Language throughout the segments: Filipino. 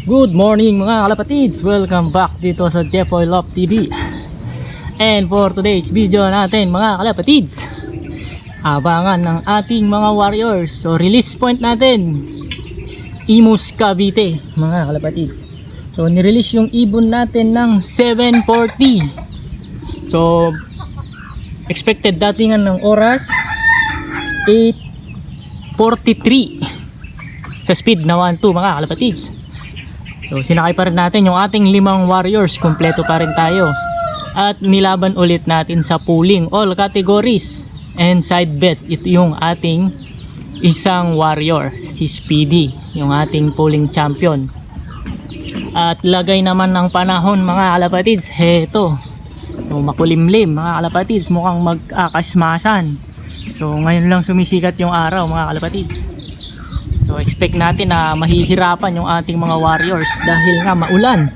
Good morning mga kalapatids! Welcome back dito sa Jepoy Love TV. And for today's video natin mga kalapatids, abangan ng ating mga warriors. So release point natin, Imus Cavite mga kalapatids. So nirelease yung ibon natin ng 7:40. So expected datingan ng oras 8:43 sa speed na 1-2 mga kalapatids. So sinakay pa rin natin yung ating 5 warriors, kumpleto pa rin tayo. At nilaban ulit natin sa pooling all categories and side bet. Ito yung ating isang warrior, si Speedy, yung ating pooling champion. At lagay naman ng panahon mga kalapatids, heto, makulimlim mga kalapatids, mukhang mag-akasmasan. So ngayon lang sumisikat yung araw mga kalapatids. So expect natin na mahihirapan yung ating mga warriors dahil nga maulan.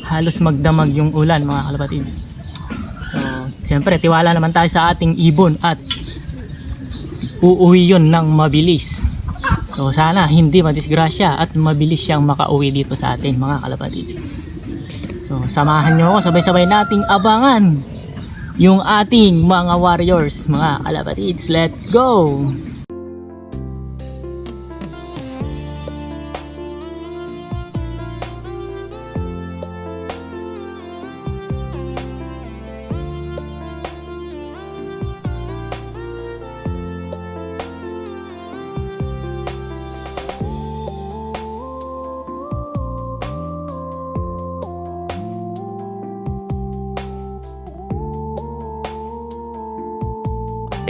Halos magdamag yung ulan mga kalapatids. So siyempre tiwala naman tayo sa ating ibon at uuwi yun ng mabilis. So sana hindi madisgrasya at mabilis siyang makauwi dito sa atin mga kalapatids. So samahan nyo ako, sabay-sabay nating abangan yung ating mga warriors mga kalapatids. Let's go!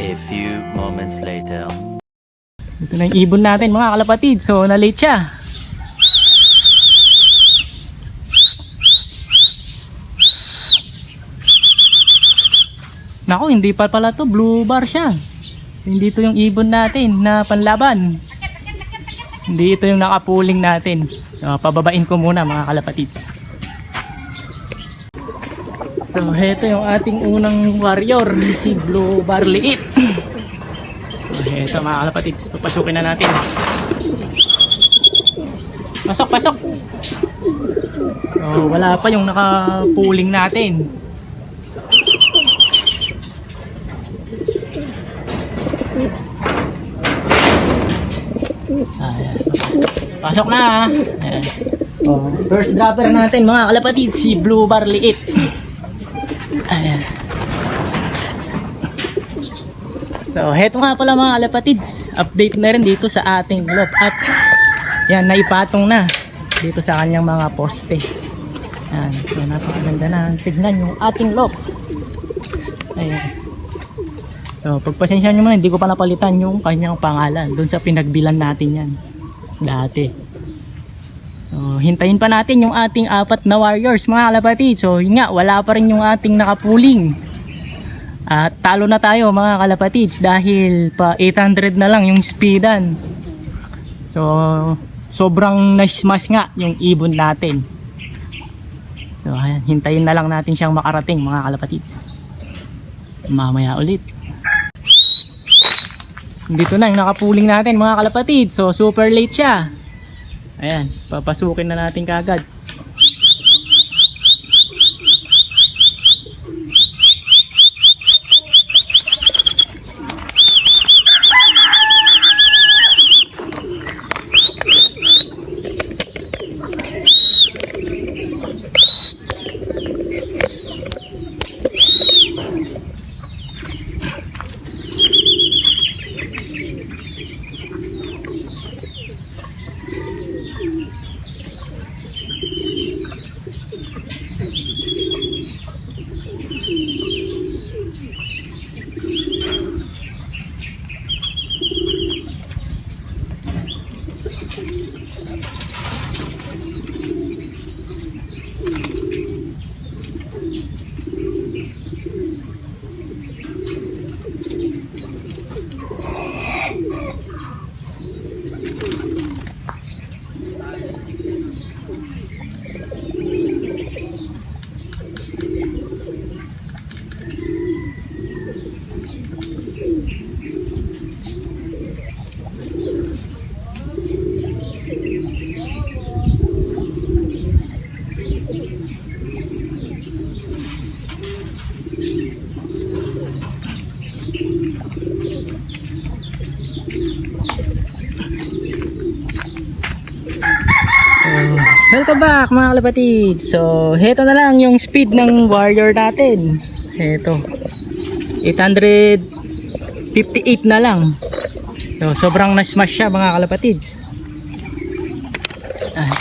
A few moments later. Ito na yung ibon natin mga kalapatid. So na-late siya. Naku, hindi pa pala to, blue bar siya. Hindi ito yung ibon natin na panlaban. Hindi ito yung nakapuling natin. So pababain ko muna mga kalapatids. So heto yung ating unang warrior, si Blue Bar Liit. So heto mga kalapatids, papasukin na natin. Pasok, pasok. So wala pa yung nakapuling natin. Ayan. Pasok na. Ayan. Oh, first dropper natin mga kalapatids, si Blue Bar Liit. Ayan. So heto nga pala mga kalapatids, update na rin dito sa ating loop. At yan, naipatong na dito sa kanyang mga poste. Ayan. So napakaganda na tignan yung ating loop. Ayan. So pagpasensya nyo muna, hindi ko pa napalitan yung kanyang pangalan dun sa pinagbilan natin yan dati. So hintayin pa natin yung ating 4 na warriors mga kalapatid. So yun nga, wala pa rin yung ating nakapuling. At talo na tayo mga kalapatids dahil pa 800 na lang yung speedan. So sobrang na-smash nga yung ibon natin. So ayan, hintayin na lang natin siyang makarating mga kalapatids. Mamaya ulit. Dito na yung nakapuling natin mga kalapatids. So super late siya. Ayan, papasukin na natin kaagad. Welcome back mga kalapatid. So, heto na lang yung speed ng Warrior natin. Heto. 858 na lang. So, sobrang na-smash siya mga kalapatids.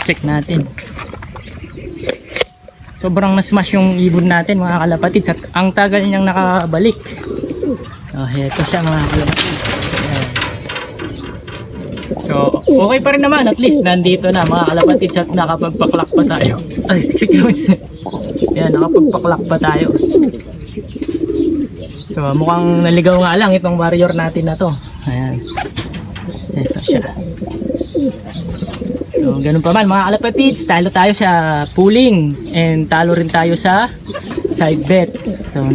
Check natin. Sobrang na-smash yung ibon natin mga kalapatids. At ang tagal niyang nakabalik. So, heto siya mga kalapatids. So, okay pa rin naman. At least, nandito na mga kalapatids at nakapagpaklak pa tayo. Ay, excuse me. Yan, nakapagpaklak pa tayo. So, mukhang naligaw nga lang itong warrior natin na to. Ayan. Ito siya. So, ganun pa man mga kalapatids. Talo tayo sa pooling. And talo rin tayo sa side bet. So,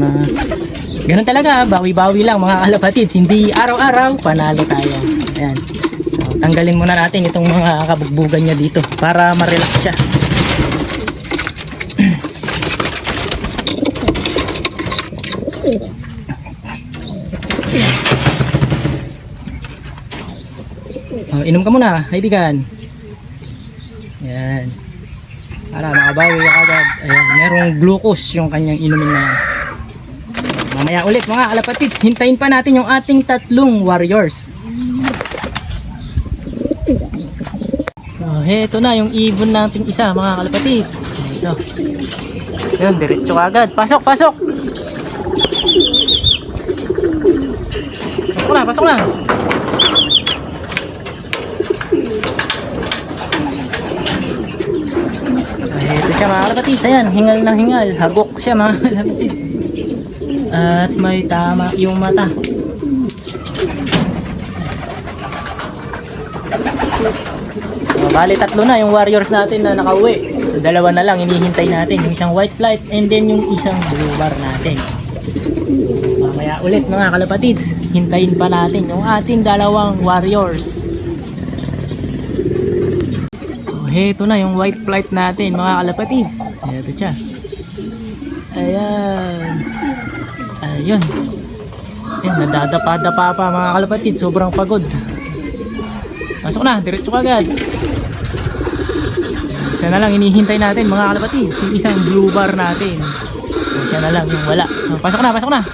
ganun talaga. Bawi-bawi lang mga kalapatids. Hindi araw-araw, panalo tayo. Ayan. Tanggalin muna natin itong mga kabugbugan niya dito para ma-relax siya. Inom ka muna, kaibigan. Ayan. Para makabawi ka agad. Ayan, merong glucose yung kanyang inumin na. Mamaya ulit mga kalapatids, hintayin pa natin yung ating tatlong warriors. So, heto na yung ibon nating isa mga kalapatids. Ito. Yun, diretso agad. Pasok, pasok! Pasok na, pasok na! Heto siya mga kalapatids. Ayan, hingal ng hingal. Hagok siya mga kalapatids. At may tama yung mata. So, bali tatlo na yung warriors natin na nakauwi. So, dalawa na lang hinihintay natin, yung isang white flight and then yung isang blue bar natin. Mamaya ulit mga kalapatids, hintayin pa natin yung ating dalawang warriors. So, heto na yung white flight natin mga kalapatids. Heto siya. Ayan. Ayun. Ayan, nadadapa-dapa pa mga kalapatids, sobrang pagod. Pasok na, diretso ka agad. Isa na lang hinihintay natin mga kalapatids, yung isang blue bar natin. So, siya na lang yung wala. So, pasok na, pasok na.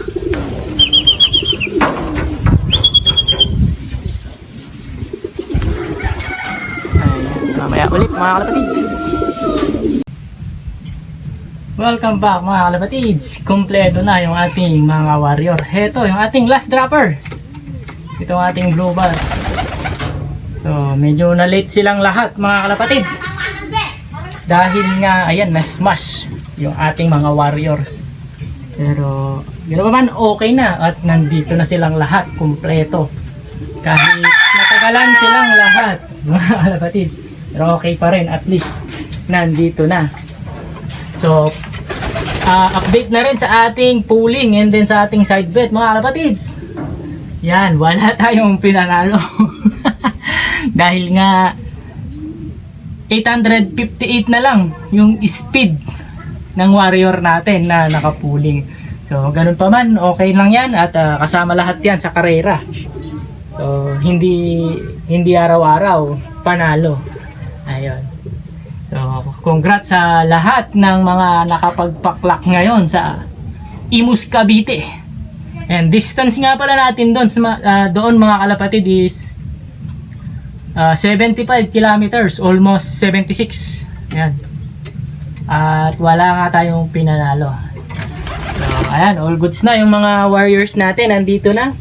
Ayan, mamaya ulit mga kalapatids. Welcome back mga kalapatids. Kompleto na yung ating mga warrior. Heto yung ating last dropper. Ito ang ating blue bar. So, medyo na late silang lahat mga kalapatids. Dahil nga, ayan, na-smash yung ating mga warriors. Pero, gano'n pa man, okay na. At nandito na silang lahat, kumpleto. Kahit natagalan silang lahat, mga kalapatids. Pero okay pa rin, at least, nandito na. So, update na rin sa ating pooling and then sa ating side bet, mga kalapatids. Yan, wala tayong pinanalo. Dahil nga 858 na lang yung speed ng warrior natin na nakapuling. So ganun pa man, okay lang yan at kasama lahat yan sa karera. So hindi araw-araw panalo. Ayun. So congrats sa lahat ng mga nakapagpaklak ngayon sa Imus Cavite. And distance nga pala natin doon mga kalapatid is 75 kilometers, almost 76. Ayan. At wala nga tayong pinanalo. So, ayan, all goods na yung mga warriors natin, nandito na.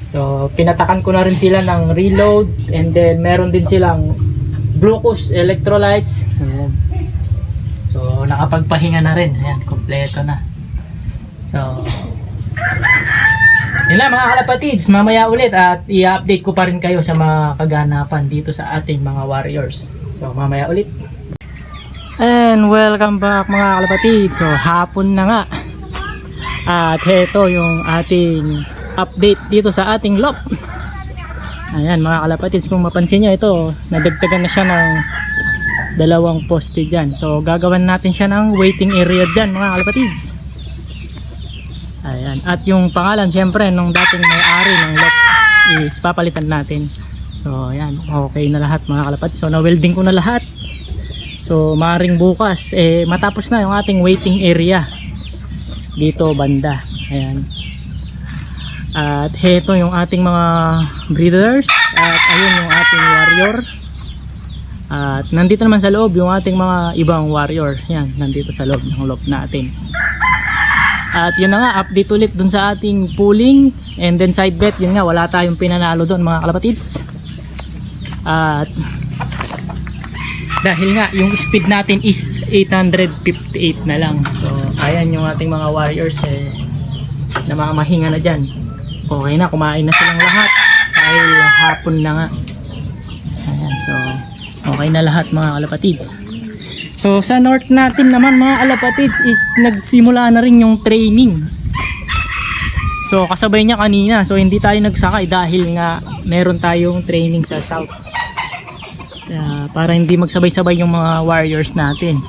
So, pinatakan ko na rin sila ng reload and then meron din silang glucose electrolytes. Ayan. So, nakapagpahinga na rin. Ayan, kompleto na. So, yun lang mga kalapatids, mamaya ulit at i-update ko pa rin kayo sa mga kaganapan dito sa ating mga warriors. So mamaya ulit. And welcome back mga kalapatids. So hapon na nga. At heto yung ating update dito sa ating loft. Ayan mga kalapatids, kung mapansin nyo ito, nadagdagan na siya ng dalawang poste dyan. So gagawan natin siya ng waiting area dyan mga kalapatids. Ayan. At yung pangalan syempre nung dating may-ari ng lot is papalitan natin. So ayan, okay na lahat mga kalapatids. So na-welding ko na lahat. So maring bukas matapos na yung ating waiting area dito banda. Ayan. At heto yung ating mga breeders at ayun yung ating warrior. At nandito naman sa loob yung ating mga ibang warrior. Yan, nandito sa loob ng loop natin. At yun na nga, update ulit dun sa ating pooling and then side bet. Yun nga, wala tayong pinanalo dun mga kalapatids. At dahil nga yung speed natin is 858 na lang. So ayan yung ating mga warriors na mga mahinga na dyan. Okay na, kumain na silang lahat dahil hapon na nga. Ayan, so okay na lahat mga kalapatids. So sa north natin naman mga kalapatids is nagsimula na rin yung training. So kasabay niya kanina, so hindi tayo nagsakay dahil nga meron tayong training sa south. Para hindi magsabay-sabay yung mga warriors natin.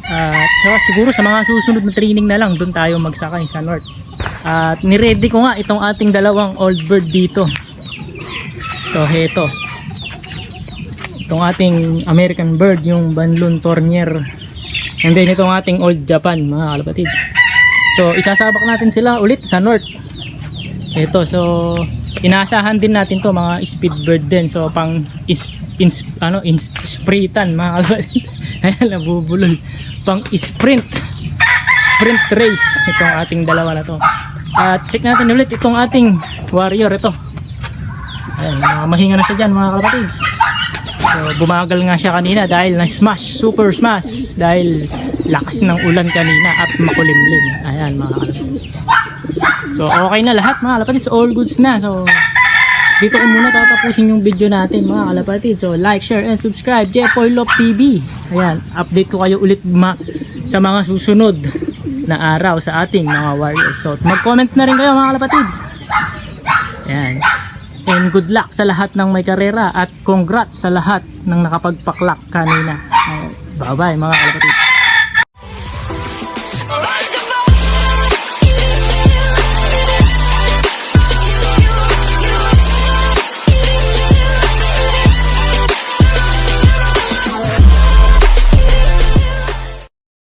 At siguro sa mga susunod na training na lang doon tayo magsakay sa north. At niready ko nga itong ating dalawang old bird dito. So heto, itong ating American bird, yung Banlun Tornier, and then itong ating Old Japan mga kalapatids. So isasabak natin sila ulit sa north. Ito, so inaasahan din natin to mga speed bird din. So pang spritan mga kalapatids. Ayan, nabubulol. Pang sprint race itong ating dalawa na to. At check natin ulit itong ating warrior ito. Ayan, mahinga na siya dyan mga kalapatids. So bumagal nga siya kanina dahil na smash, super smash, dahil lakas ng ulan kanina at makulimlim. Ayan mga kalapatids. So okay na lahat mga kalapatids, all goods na. So dito ko muna tatapusin yung video natin mga kalapatids. So like, share, and subscribe, Jepoy Lop TV. Ayan, update ko kayo ulit sa mga susunod na araw sa ating mga warriors. So mag-comments na rin kayo mga kalapatids. Ayan. And good luck sa lahat ng may karera at congrats sa lahat ng nakapagpaklak kanina. Bye bye mga kalapatids.